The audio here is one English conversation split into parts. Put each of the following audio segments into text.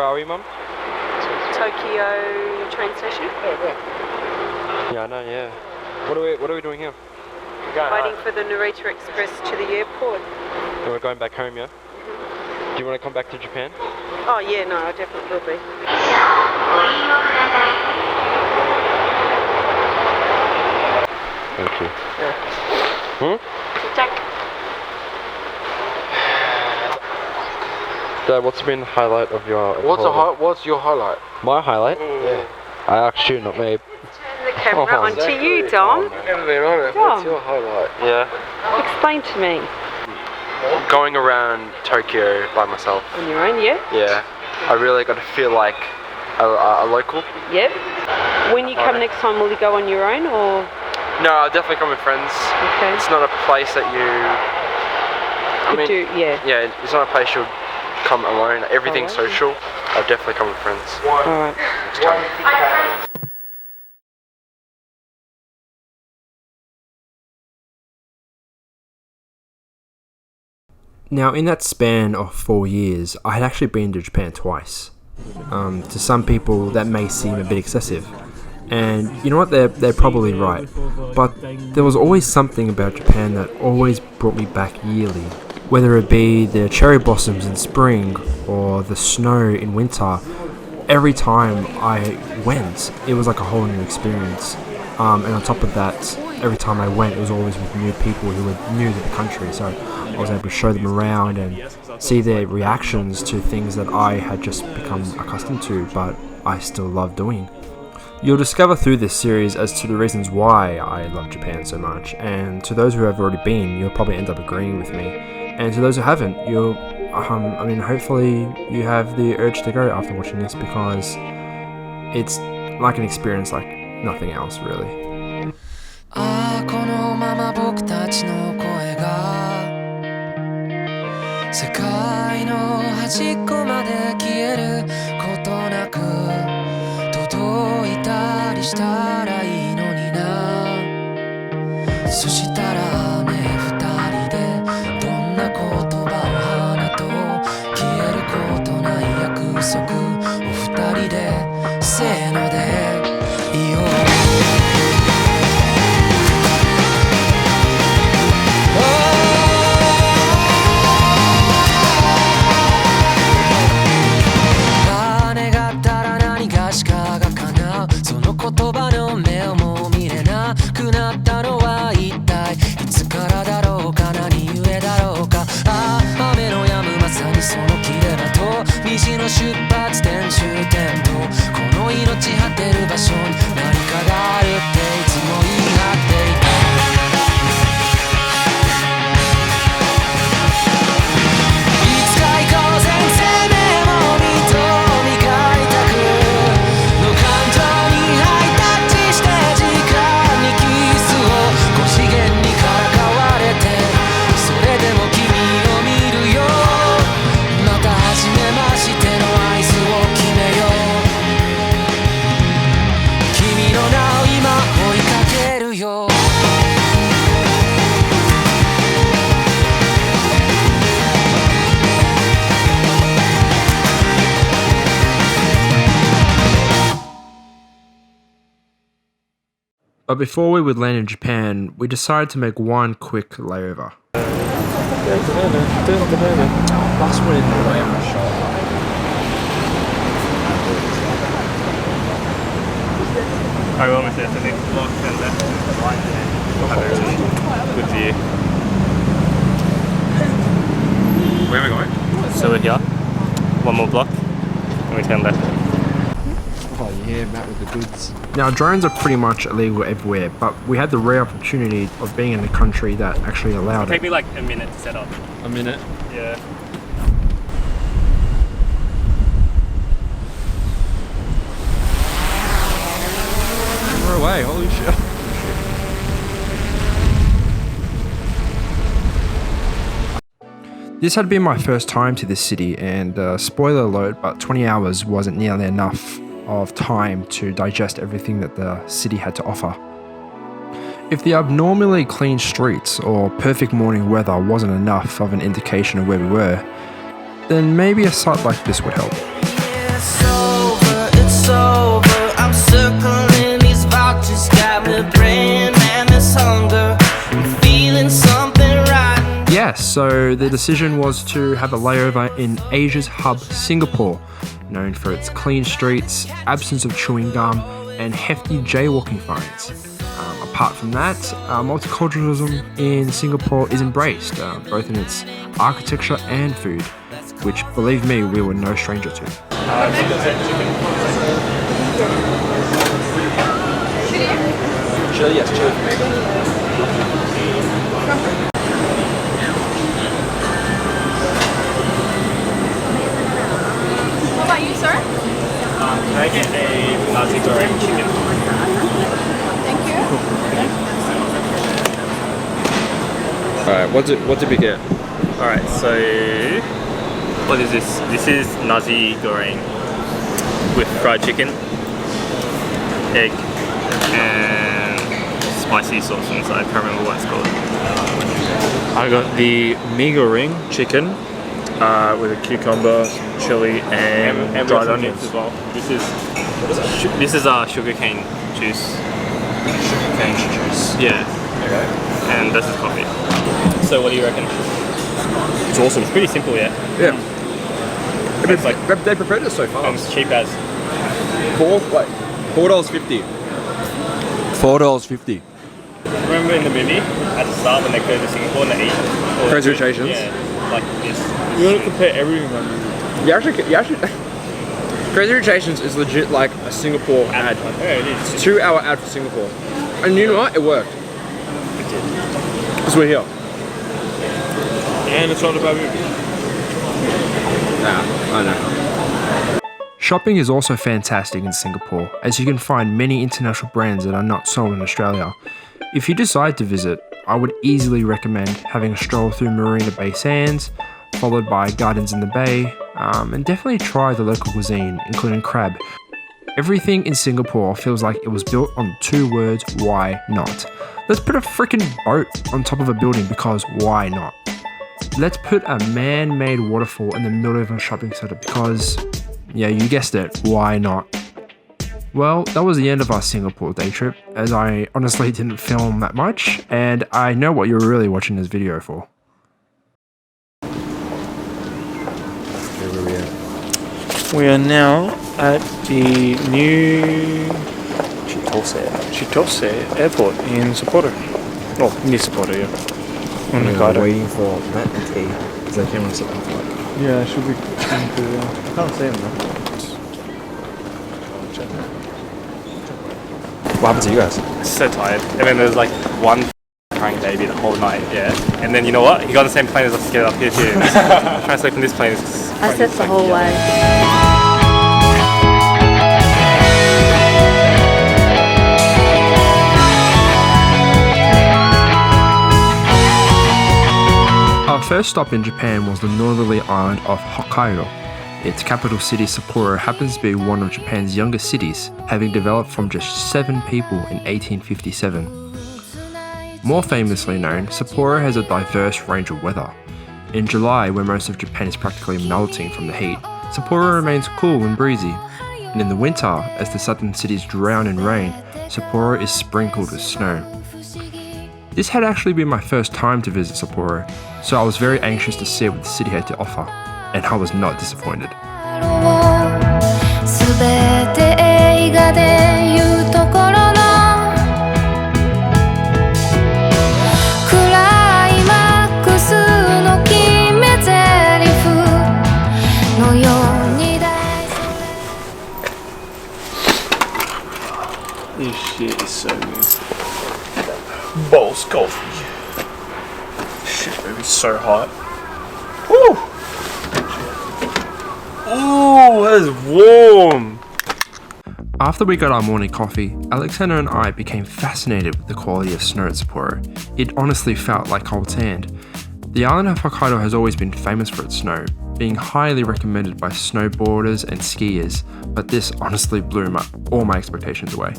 are we, Mum? Tokyo train station. Yeah, I know, yeah. What are we doing here? Waiting for the Narita Express to the airport. And we're going back home, yeah? Do you want to come back to Japan? Oh yeah, no, I definitely will be. Thank you. Yeah. Dad, what's been the highlight of your... What's your highlight? My highlight? Yeah. I asked you, not me. Turn the camera onto you, Dom. Never been on it. Dom. What's your highlight? Yeah. Explain to me. Going around Tokyo by myself. On your own, yeah? Yeah. I really got to feel like a local. Yep. When you come next time, will you go on your own or...? No, I'll definitely come with friends. Okay. It's not a place that you... Yeah, it's not a place you'll come alone. Everything's social. I'll definitely come with friends. Alright. Next time. Now, in that span of 4 years, I had actually been to Japan twice. To some people, that may seem a bit excessive. And you know what, they're probably right. But there was always something about Japan that always brought me back yearly. Whether it be the cherry blossoms in spring or the snow in winter, every time I went, it was like a whole new experience. And on top of that, every time I went, it was always with new people who were new to the country. So I was able to show them around and see their reactions to things that I had just become accustomed to, but I still love doing. You'll discover through this series as to the reasons why I love Japan so much, and to those who have already been, you'll probably end up agreeing with me. And to those who haven't, hopefully you have the urge to go after watching this, because it's like an experience like nothing else, really. このまま僕たちの声が世界の端っこまで消えることなく届いたりしたらいいのにな。そしたらね、二人でどんな言葉を放とう、消えることない約束を二人でせーので言おう。言葉の目をも見れなくなったのは一体いつからだろうか、何故だろうか。ああ、雨の止むまさにその切れ間と虹の出発点終点とこの命果てる場所に何かがあるっていつも言い張っていた。いつか行こうぜ生命も見と磨いたくの感情に入った次元にからかわれて、それでも君を見るよ。また初めましての合図を決めよう。君の名を今追いかけるよ。But before we would land in Japan, we decided to make one quick layover. Last one in the layover shot. I will almost say the next block and left and right there. Have a really good view. Where are we going? So we're here, one more block, and we turn left. Oh yeah, Matt with the goods. Now, drones are pretty much illegal everywhere, but we had the rare opportunity of being in a country that actually allowed It'll take it. me like a minute to set up. A minute? Yeah. We're away, holy shit. This had been my first time to this city, and spoiler alert, but 20 hours wasn't nearly enough of time to digest everything that the city had to offer. If the abnormally clean streets or perfect morning weather wasn't enough of an indication of where we were, then maybe a site like this would help. It's over, it's over. I'm circling these vouchers, got me praying, man, this hunger. I'm feeling something right. Yeah, so the decision was to have a layover in Asia's hub, Singapore, known for its clean streets, absence of chewing gum, and hefty jaywalking fines. Apart from that, multiculturalism in Singapore is embraced, both in its architecture and food, which, believe me, we were no stranger to. Chili, yes, chili for me. What about you, sir? Can I get a nasi goreng chicken? Thank you. Alright, what did we get? Alright, so what is this? This is nasi goreng with fried chicken, egg, and spicy sauce inside. I can't remember what it's called. I got the mee goreng chicken with a cucumber, chili, and dried onions as well. This is sugarcane juice. Sugarcane juice. Yeah. Okay. And this is coffee. So what do you reckon? it's awesome. It's pretty simple, yeah. Yeah. It's like They prepared it so and fast. it's cheap as. $4.50. $4.50. Remember in the movie at the start when they go to Singapore and they eat all Crazy the food? Rich Asians? Yeah, like this. You gotta compare everything. Man. You actually Crazy Rich Asians is legit like a Singapore ad. Yeah, it is. It's a 2-hour ad for Singapore. And you know what? It worked. It did. Because we're here. And it's not a bad movie. Nah, I know. Shopping is also fantastic in Singapore, as you can find many international brands that are not sold in Australia. If you decide to visit, I would easily recommend having a stroll through Marina Bay Sands, followed by gardens in the bay, and definitely try the local cuisine, including crab. Everything in Singapore feels like it was built on 2 words, why not? Let's put a freaking boat on top of a building because why not? Let's put a man-made waterfall in the middle of a shopping centre because, yeah, you guessed it, why not? Well, that was the end of our Singapore day trip, as I honestly didn't film that much, and I know what you're really watching this video for. We are now at the new Chitose Airport in Sapporo. Oh, near Sapporo, yeah. On Hokkaido. Waiting for Matt and T because they came on a second flight. Yeah, I should be coming through there. I can't see him though. What happened to you guys? So tired. And then there's like one crying baby the whole night, yeah. And then you know what? He got on the same plane as us to get up here too. Trying to sleep on this plane is I slept the whole way. Our first stop in Japan was the northerly island of Hokkaido. Its capital city Sapporo happens to be one of Japan's youngest cities, having developed from just 7 people in 1857. More famously known, Sapporo has a diverse range of weather. In July, where most of Japan is practically melting from the heat, Sapporo remains cool and breezy. And in the winter, as the southern cities drown in rain, Sapporo is sprinkled with snow. This had actually been my first time to visit Sapporo, so I was very anxious to see what the city had to offer, and I was not disappointed. 全て映画で言うところのクライマックスの決め台詞のように大それ This shit is so good. Bowls coffee. Shit, baby, it's so hot. Woo! Ooh, that is warm. After we got our morning coffee, Alexander and I became fascinated with the quality of snow at Sapporo. It honestly felt like cold sand. The island of Hokkaido has always been famous for its snow, being highly recommended by snowboarders and skiers, but this honestly blew all my expectations away.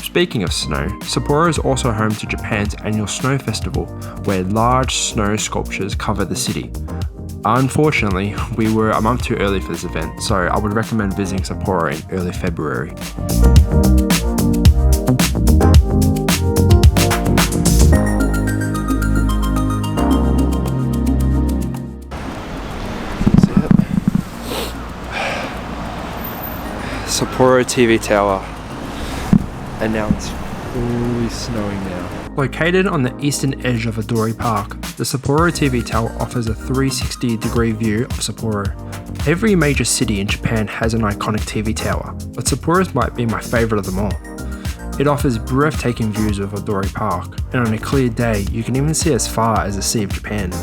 Speaking of snow, Sapporo is also home to Japan's annual snow festival, where large snow sculptures cover the city. Unfortunately, we were a month too early for this event, so I would recommend visiting Sapporo in early February. Sapporo TV Tower, and now it's fully snowing now. Located on the eastern edge of Odori Park, the Sapporo TV Tower offers a 360-degree view of Sapporo. Every major city in Japan has an iconic TV tower, but Sapporo's might be my favourite of them all. It offers breathtaking views of Odori Park, and on a clear day you can even see as far as the Sea of Japan.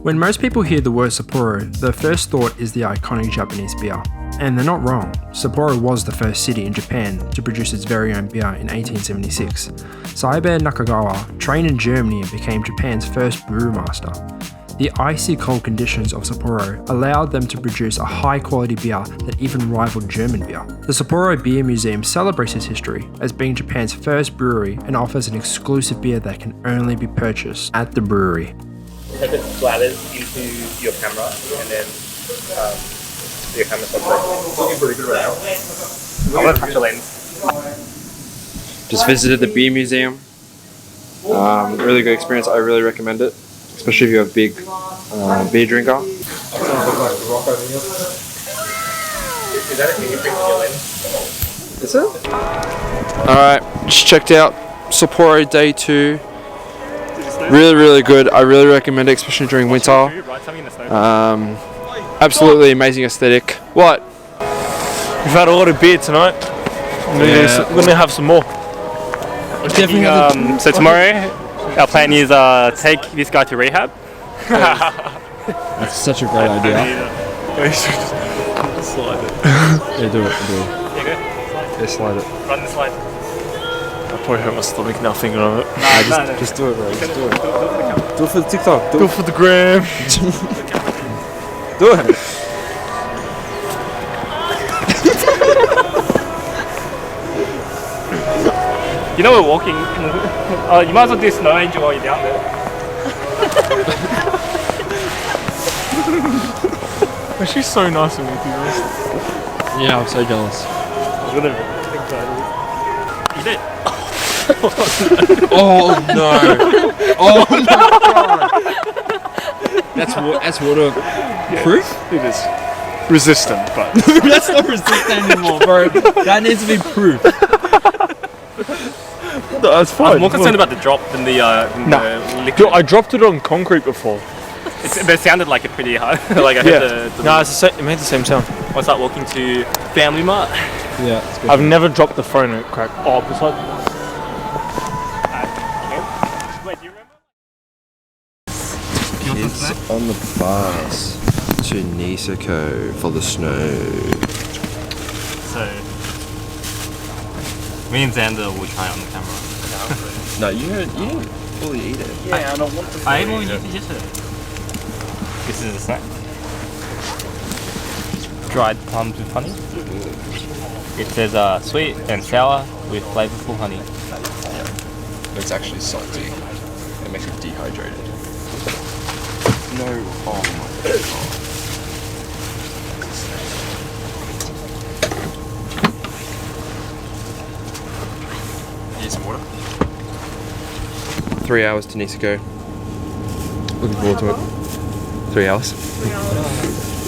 When most people hear the word Sapporo, their first thought is the iconic Japanese beer. And they're not wrong. Sapporo was the first city in Japan to produce its very own beer in 1876. Saibe Nakagawa trained in Germany and became Japan's first brewmaster. The icy cold conditions of Sapporo allowed them to produce a high quality beer that even rivaled German beer. The Sapporo Beer Museum celebrates its history as being Japan's first brewery and offers an exclusive beer that can only be purchased at the brewery. Have it splatters into your camera and then your camera stops looking pretty good right now. I want to touch a lens. Just visited the beer museum. Really good experience. I really recommend it, especially if you're a big beer drinker. Is that a fingerprint on your lens? Is it? Alright, just checked out Sapporo Day 2. Really good. I really recommend it, especially during winter. Absolutely amazing aesthetic. What? We've had a lot of beer tonight. We're gonna have some more. So tomorrow, our plan is take this guy to rehab. That's such a great idea. Slide it. Yeah, do it. Yeah, go. Yeah, slide it. Run the slide. I probably hurt my stomach now thinking of it. Just do it, bro. Just do it. Do it for the TikTok. Do it for the gram. Do it. You know we're walking. You might as well do snow angel while you're down there. She's so nice of me, to be honest. Yeah, I'm so jealous. I was gonna think that. You did. Oh no! Oh my god! That's waterproof? It is resistant, but That's not resistant anymore, bro. That needs to be proof. that's fine. I'm more concerned about the drop than the liquid. Dude, I dropped it on concrete before. But it sounded like it pretty hard. Like I heard the No, it made the same sound. I start walking to Family Mart. Yeah, it's good. I've never dropped the phone and it cracked. Oh, besides. Wait, do you remember? Kids on the bus to Niseko for the snow. So, me and Xander will try it on the camera. No, you didn't fully eat it. Yeah, I don't want to. I ate more than yesterday. This is a snack. Dried plums with honey. It says sweet and sour with flavorful honey. It's actually salty. It makes it dehydrated. No, oh my god. Need some water? 3 hours to Niseko. Looking forward to it. 3 hours?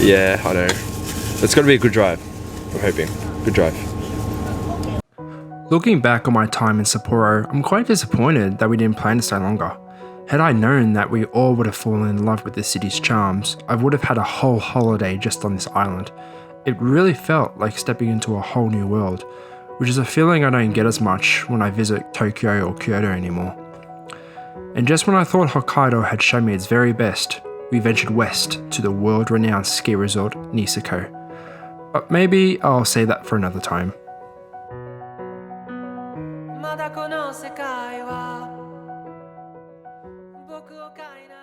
Yeah, I know. It's got to be a good drive. I'm hoping. Good drive. Looking back on my time in Sapporo, I'm quite disappointed that we didn't plan to stay longer. Had I known that we all would have fallen in love with the city's charms, I would have had a whole holiday just on this island. It really felt like stepping into a whole new world, which is a feeling I don't get as much when I visit Tokyo or Kyoto anymore. And just when I thought Hokkaido had shown me its very best, we ventured west to the world-renowned ski resort Niseko. But maybe I'll say that for another time. まだこの世界は僕を飼いな